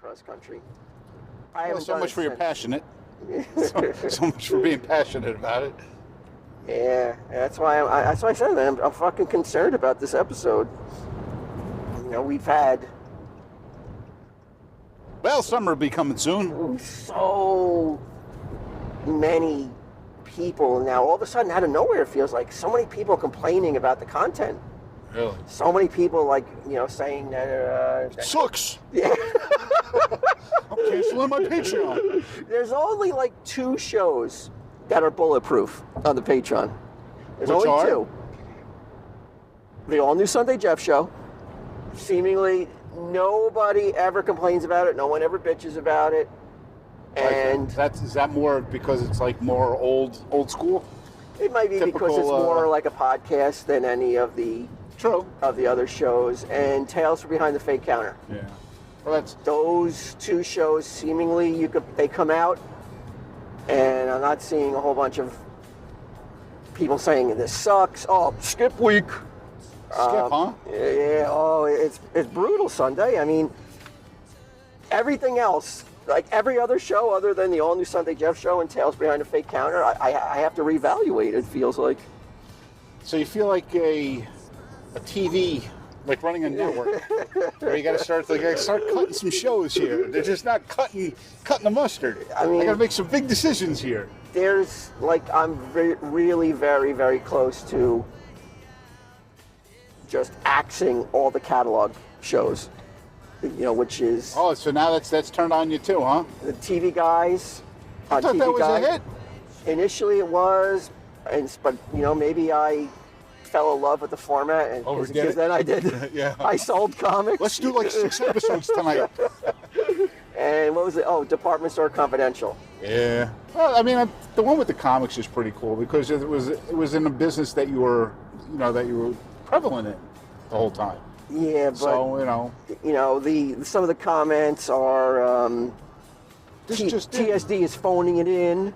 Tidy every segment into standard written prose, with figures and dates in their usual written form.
cross country. So much for your passionate. so much for being passionate about it. Yeah, that's why I said that I'm fucking concerned about this episode. You know, we've had summer will be coming soon. So many people now. All of a sudden, out of nowhere, it feels like so many people complaining about the content. Really? So many people, saying that it sucks. Yeah. I'm canceling my Patreon. There's only 2 shows that are bulletproof on the Patreon. There's Which only are? 2. The all new Sunday Jeff show. Seemingly nobody ever complains about it. No one ever bitches about it. And is that more because it's more old school? It might be Typical, because it's more like a podcast than any of the other shows. And Tales from Behind the Fake Counter. Yeah. Well, those 2 shows seemingly they come out, and I'm not seeing a whole bunch of people saying this sucks. Oh, skip week. Huh? Yeah. Oh, it's brutal Sunday. I mean, everything else, every other show other than the all new Sunday Jeff show and Tales Behind the Fake Counter, I have to reevaluate. It feels like. So you feel like a TV. Like running a network, where you got to start cutting some shows here. They're just not cutting the mustard. I mean, I got to make some big decisions here. There's I'm really very, very close to just axing all the catalog shows. Which is so now that's turned on you too, huh? The TV guys. I thought that was a hit. Initially, it was, but maybe I fell in love with the format, and because then I did. Yeah. I sold comics. Let's do 6 episodes tonight. And what was it? Oh, Department Store Confidential. Yeah. Well, I mean, the one with the comics is pretty cool because it was in a business that you were prevalent in the whole time. Yeah, but so some of the comments are TSD is phoning it in.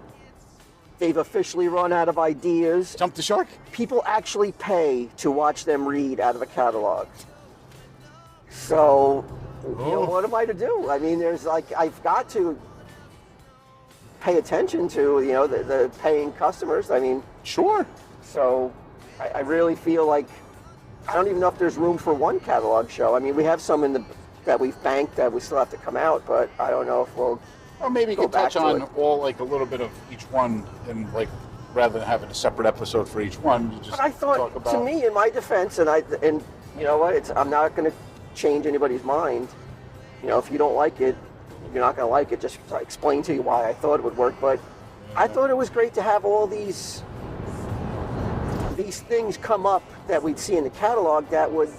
They've officially run out of ideas. Jump the shark? People actually pay to watch them read out of a catalog. So, what am I to do? I mean, there's I've got to pay attention to, the paying customers. I mean, sure. So, I really feel like I don't even know if there's room for one catalog show. I mean, we have some that we've banked that we still have to come out, but I don't know if we'll. Or maybe you could touch on all a little bit of each one, and rather than having a separate episode for each one, you just I thought, talk about. To me, in my defense, and you know what, I'm not going to change anybody's mind. If you don't like it, you're not going to like it. Just explain to you why I thought it would work. But I thought it was great to have all these things come up that we'd see in the catalog that would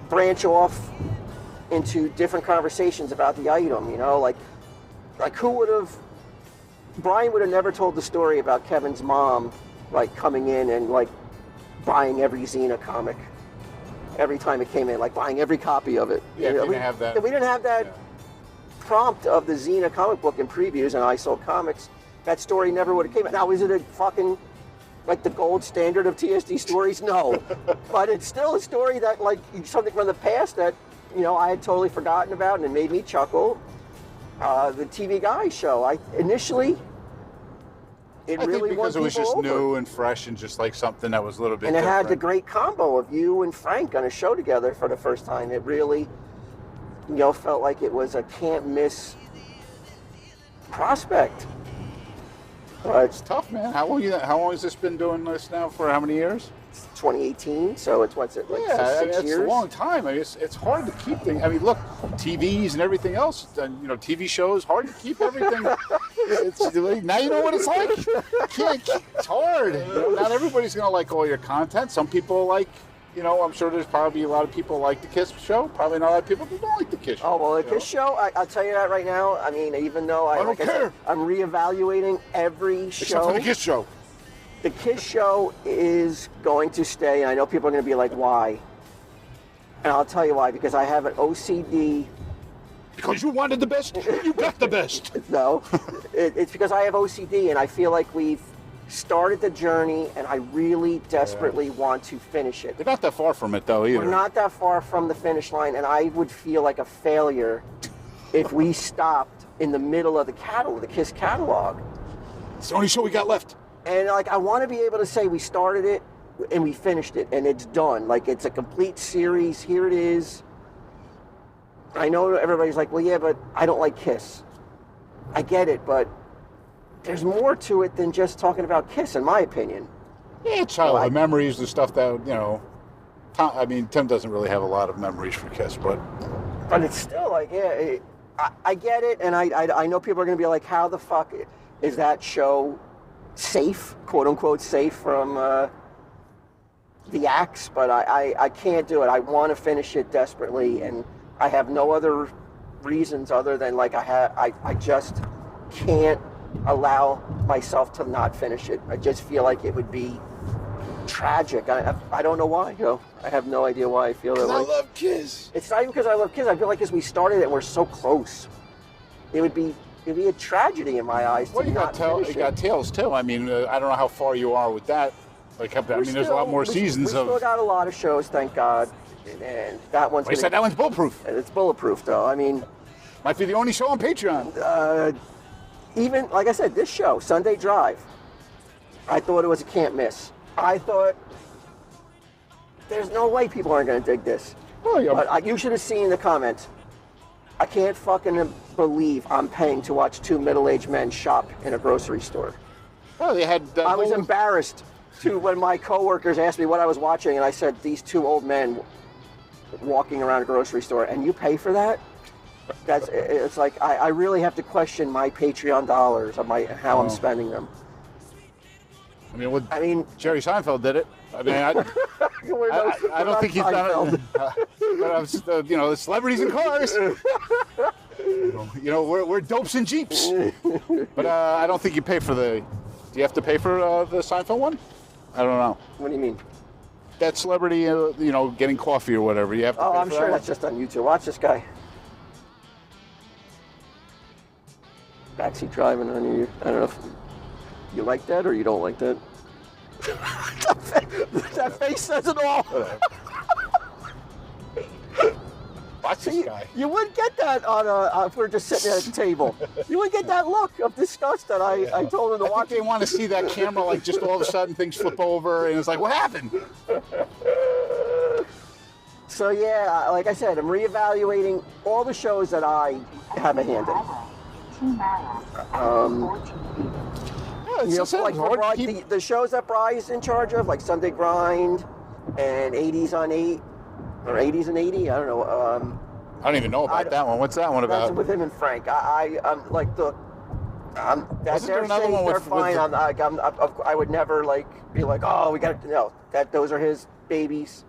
branch off into different conversations about the item. Like who would have? Brian would have never told the story about Kevin's mom, coming in and buying every Xena comic every time it came in, buying every copy of it. Yeah, we didn't have that. We didn't have that prompt of the Xena comic book in previews, and I sold comics. That story never would have came out. Now, is it a fucking the gold standard of TSD stories? No, but it's still a story that something from the past that I had totally forgotten about, and it made me chuckle. The TV Guy show. I think because it was just new and fresh and just something that was a little bit different. And it had the great combo of you and Frank on a show together for the first time. It really, felt like it was a can't miss prospect. But it's tough, man. How long has this been doing this now? For how many years? 2018, so it's 6 years? It's a long time. I mean, it's hard to keep things. I mean, look, TVs and everything else, TV shows, hard to keep everything. Now you know what it's like. It's hard. Not everybody's going to like all your content. Some people I'm sure there's probably a lot of people like the Kiss show. Probably not a lot of people who don't like the Kiss show. Oh, well, the Kiss show, I'll tell you that right now. I mean, even though I don't care. I'm reevaluating every show. Except for the Kiss show. The Kiss show is going to stay, and I know people are going to be like, why? And I'll tell you why, because I have an OCD. Because you wanted the best, you got the best. No, it's because I have OCD, and I feel like we've started the journey, and I really desperately want to finish it. They're not that far from it, though, either. We're not that far from the finish line, and I would feel like a failure if we stopped in the middle of the catalog, the Kiss catalog. It's the only show we got left. And like, I want to be able to say we started it and we finished it and it's done. Like, it's a complete series. Here it is. I know everybody's like, well, yeah, but I don't like Kiss. I get it, but there's more to it than just talking about Kiss, in my opinion. Yeah, childhood memories, the stuff that, you know, I mean, Tim doesn't really have a lot of memories for Kiss, but it's still like, yeah, I get it, and I know people are going to be like, how the fuck is that show safe, quote unquote safe from the axe? But I can't do it. I want to finish it desperately, and I have no other reasons other than like I just can't allow myself to not finish it. I just feel like it would be tragic. I don't know why. You know, I have no idea why I feel that way. I love Kiss. It's not even because I love Kiss. I feel like as we started it, and we're so close. It'd be a tragedy in my eyes. Well, you got Tales too. I mean, I don't know how far you are with that. Like, I mean, there's a lot more seasons we still got a lot of shows, thank God. And that one's. Well, you said that one's bulletproof. It's bulletproof, though. I mean, might be the only show on Patreon. Even like I said, this show, Sunday Drive, I thought it was a can't miss. I thought there's no way people aren't going to dig this. Oh, yeah. But you should have seen the comments. I can't fucking believe I'm paying to watch two middle-aged men shop in a grocery store. Oh, they had. I was embarrassed when my coworkers asked me what I was watching, and I said these two old men walking around a grocery store, and you pay for that? It's like I really have to question my Patreon dollars, how I'm spending them. I mean, Jerry Seinfeld did it. I mean, I don't think he's done it. But I was, the celebrities in cars. You know, we're dopes in Jeeps. But I don't think you pay for the. Do you have to pay for the Seinfeld one? I don't know. What do you mean? That celebrity, getting coffee or whatever. You have to. I'm sure that's just on YouTube. Watch this guy. Backseat driving on you. I don't know if you like that or you don't like that. That face says it all. Watch this guy. You wouldn't get that if we're just sitting at a table. You wouldn't get that look of disgust that I told him to watch. They want to see that camera, like, just all of a sudden things flip over and it's like, what happened? So yeah, like I said, I'm reevaluating all the shows that I have a hand in. The shows that Bry's in charge of, like Sunday Grind and 80s on 8 or 80s and 80. I don't know. I don't even know about that one. What's that one about? That's with him and Frank. I'm like, look, they're saying they're fine. I would never be like, oh, we got to know that those are his babies.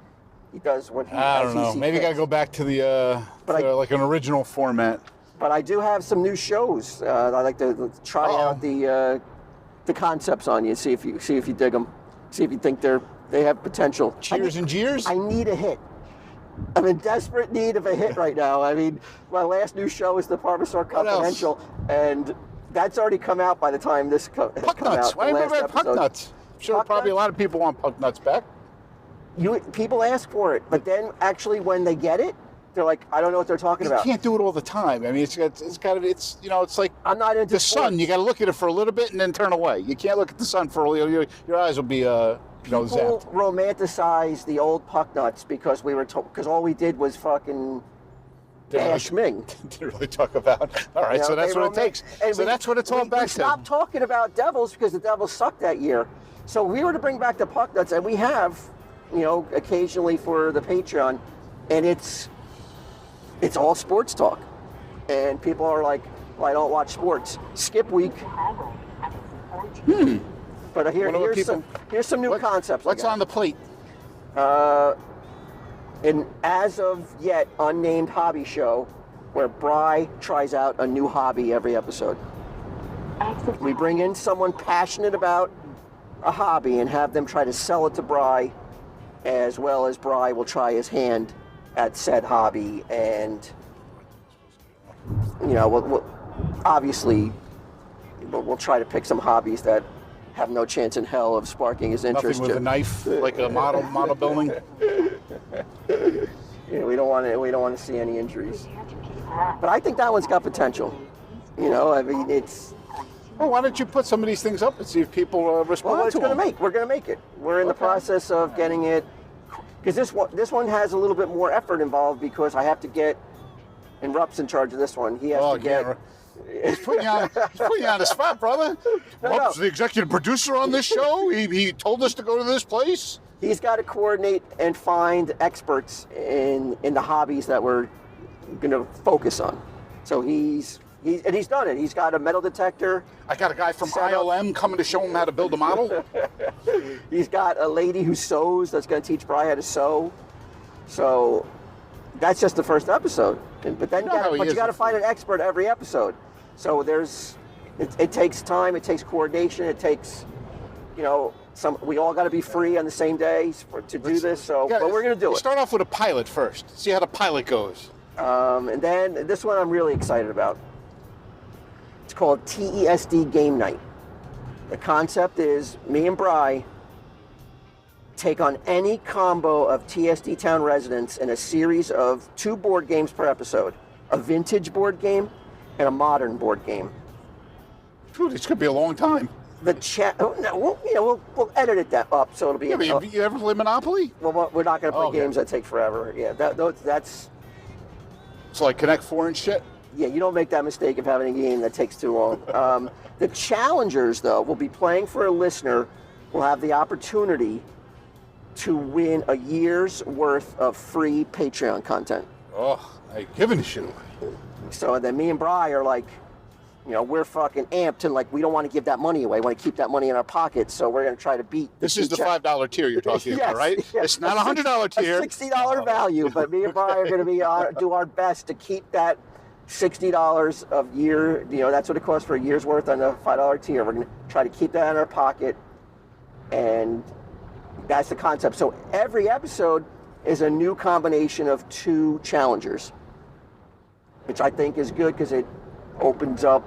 He does what he. I don't know. Maybe got to go back to the like an original format. But I do have some new shows. I like to try out the concepts on you, see if you dig them, see if you think they have potential. Cheers and jeers. I need a hit. I'm in desperate need of a hit right now. I mean, my last new show is the Parmesan Confidential, and that's already come out by the time this comes out. Puck Nuts. Why do you remember Puck Nuts? I'm sure probably a lot of people want Puck Nuts back. People ask for it, but then actually when they get it, they're like, I don't know what they're talking about. You can't do it all the time. I mean, it's like I'm not into the sun. You got to look at it for a little bit and then turn away. You can't look at the sun for a little. Your eyes will be zapped. People romanticize the old Puck Nuts because because all we did was fucking bash Ming. Didn't really talk about. All right, so that's what it takes. So that's what it's all back to. We stopped talking about Devils because the Devils sucked that year. So we were to bring back the Puck Nuts, and we have, occasionally for the Patreon, and it's all sports talk. And people are like, well, I don't watch sports. Skip week. But here's some new concepts. What's on the plate? An as of yet unnamed hobby show where Bry tries out a new hobby every episode. We bring in someone passionate about a hobby and have them try to sell it to Bry, as well as Bry will try his hand at said hobby, and obviously we'll try to pick some hobbies that have no chance in hell of sparking his interest. Nothing with a knife, like a model building. Yeah, we don't want to see any injuries. But I think that one's got potential. You know, I mean, it's. Well, why don't you put some of these things up and see if people respond Well, to we're them? going to make it. We're in the Okay. process of getting it, because this one has a little bit more effort involved because I have to get, and Rupp's in charge of this one. He has to get. Yeah. He's putting you on the spot, brother. Rupp's the executive producer on this show. He told us to go to this place. He's got to coordinate and find experts in the hobbies that we're going to focus on. So he's done it. He's got a metal detector. I got a guy from ILM coming to show him how to build a model. He's got a lady who sews that's going to teach Bri how to sew. So that's just the first episode. But then you got to find an expert every episode. So it takes time. It takes coordination. It takes, we all got to be free on the same day to do this. So, but we're going to do it. Start off with a pilot first. See how the pilot goes. And then this one I'm really excited about. It's called TESD Game Night. The concept is me and Bri take on any combo of TSD Town residents in a series of 2 board games per episode. A vintage board game and a modern board game. Dude, this could be a long time. We'll edit it up so it'll be. Yeah, you ever play Monopoly? Well, we're not going to play games that take forever. Yeah, that's. So like Connect 4 and shit? Yeah, you don't make that mistake of having a game that takes too long. The challengers, though, will be playing for a listener, will have the opportunity to win a year's worth of free Patreon content. Oh, I ain't giving a shit away. So then me and Bri are like, we're fucking amped and like we don't want to give that money away. We want to keep that money in our pockets. So we're going to try to beat. This is the $5 tier you're talking about, right? Yes. It's not a $100 tier. A $60 value, but me and Bri are going to do our best to keep that $60 of year. That's what it costs for a year's worth on the $5 tier. We're going to try to keep that in our pocket, and that's the concept. So every episode is a new combination of 2 challengers, which I think is good because it opens up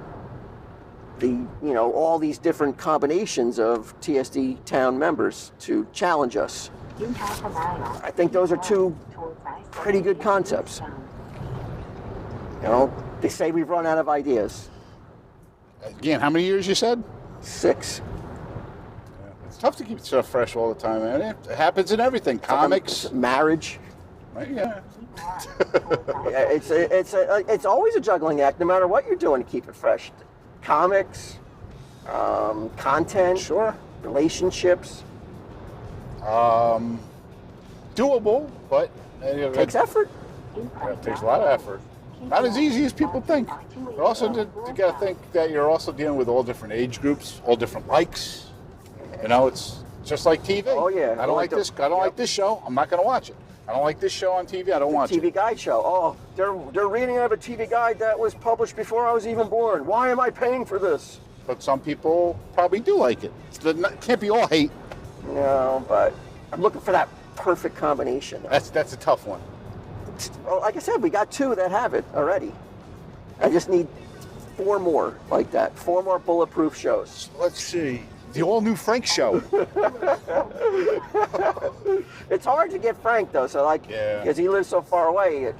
all these different combinations of TSD Town members to challenge us. I think those are 2 pretty good concepts. They say we've run out of ideas. Again, how many years you said? 6. It's tough to keep stuff fresh all the time, man. It happens in everything. Comics, marriage. Yeah. It's always a juggling act, no matter what you're doing to keep it fresh. Comics, content, Sure. relationships. Doable, but It takes effort. It takes a lot of effort. Not as easy as people think. But also, you got to think that you're also dealing with all different age groups, all different likes. It's just like TV. Oh yeah. I don't like this. I don't like this show. I'm not going to watch it. I don't like this show on TV. I don't watch TV it. guide show. Oh, they're reading out of a TV guide that was published before I was even born. Why am I paying for this? But some people probably do like it. It can't be all hate. No, but I'm looking for that perfect combination. That's a tough one. Well, like I said, we got 2 that have it already. I just need 4 more like that. 4 more bulletproof shows. Let's see. The all-new Frank show. It's hard to get Frank though, so because he lives so far away,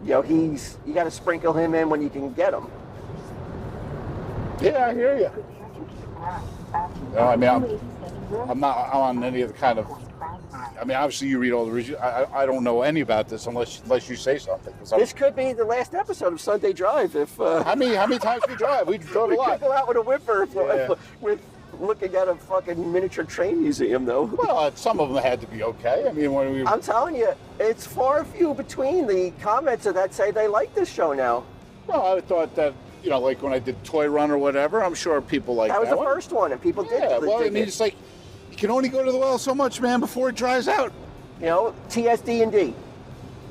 you got to sprinkle him in when you can get him. Yeah, I hear you. I'm not on any of the kind of. Obviously you read all the reviews. I don't know any about this unless you say something. This could be the last episode of Sunday Drive. If how many times we drive? We drove a lot. We could go out with a whipper with looking at a fucking miniature train museum, though. Well, some of them had to be okay. I'm telling you, it's far few between the comments that say they like this show now. Well, I thought that, like when I did Toy Run or whatever, I'm sure people like that. That was the first one, and people did. Yeah, well, it's like you can only go to the well so much, man, before it dries out. TSD&D.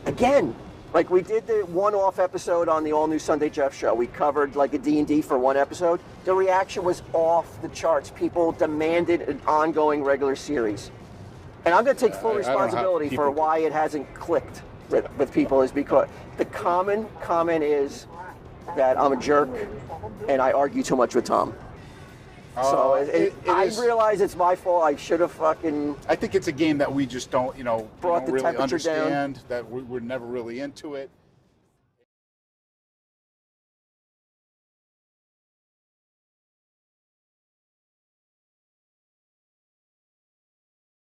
Again, like we did the one-off episode on the all-new Sunday Jeff show. We covered like a D&D for one episode. The reaction was off the charts. People demanded an ongoing regular series. And I'm going to take full responsibility for why it hasn't clicked with people, is because the common comment is that I'm a jerk and I argue too much with Tom. So I realize it's my fault. I should have fucking. I think it's a game that we just don't, brought the really temperature understand. down. That we're never really into it.